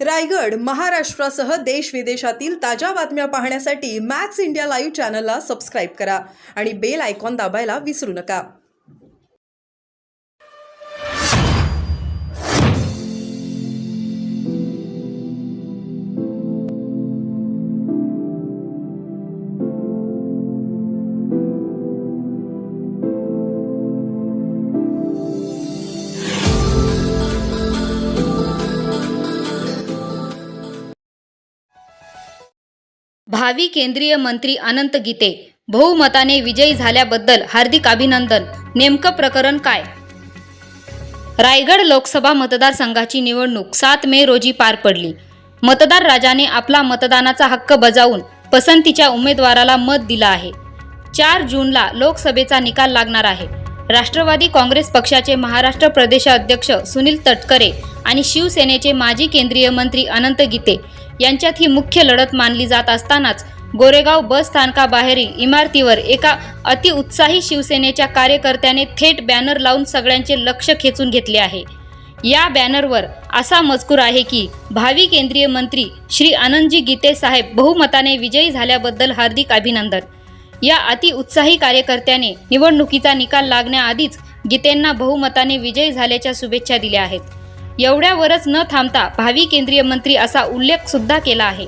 रायगड, महाराष्ट्रासह देश विदेशातील ताज्या बातम्या पाहण्यासाठी मॅक्स इंडिया लाईव्ह चॅनलला सबस्क्राईब करा आणि बेल आयकॉन दाबायला विसरू नका. भावी केंद्रीय मंत्री अनंत गीते बहुमताने विजयी झाल्याबद्दल हार्दिक अभिनंदन. नेमकं प्रकरण काय? रायगड लोकसभा मतदारसंघाची निवडणूक 7 मे रोजी पार पडली. मतदार राजाने आपला मतदानाचा हक्क बजावून पसंतीच्या उमेदवाराला मत दिलं आहे. 4 जूनला लोकसभेचा निकाल लागणार आहे. राष्ट्रवादी काँग्रेस पक्षाचे महाराष्ट्र प्रदेशाध्यक्ष सुनील तटकरे आणि शिवसेनेचे माजी केंद्रीय मंत्री अनंत गीते यांच्यात ही मुख्य लढत मानली जात असतानाच गोरेगाव बस स्थानकाबाहेरील इमारतीवर एका अतिउत्साही शिवसेनेच्या कार्यकर्त्याने थेट बॅनर लावून सगळ्यांचे लक्ष खेचून घेतले आहे. या बॅनरवर असा मजकूर आहे की भावी केंद्रीय मंत्री श्री अनंतजी गीते साहेब बहुमताने विजयी झाल्याबद्दल हार्दिक अभिनंदन. या अतिउत्साही कार्यकर्त्याने निवडणुकीचा निकाल लागण्याआधीच गीतेंना बहुमताने विजयी झाल्याच्या शुभेच्छा दिल्या आहेत. एवढ्यावरच न थांबता भावी केंद्रीय मंत्री असा उल्लेख सुद्धा केला आहे.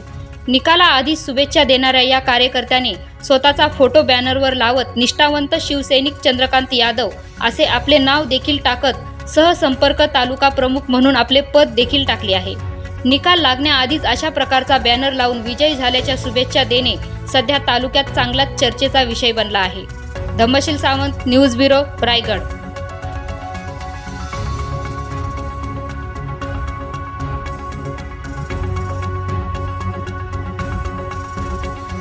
निकालाआधी शुभेच्छा देणाऱ्या या कार्यकर्त्याने स्वतःचा फोटो बॅनरवर लावत निष्ठावंत शिवसैनिक चंद्रकांत यादव असे आपले नाव देखील टाकत सहसंपर्क तालुका प्रमुख म्हणून आपले पद देखील टाकले आहे. निकाल लागण्याआधीच अशा प्रकारचा बॅनर लावून विजयी झाल्याच्या शुभेच्छा देणे सध्या तालुक्यात चांगलाच चर्चेचा विषय बनला आहे. Dhammasheel Sawant, news bureau, Raigad.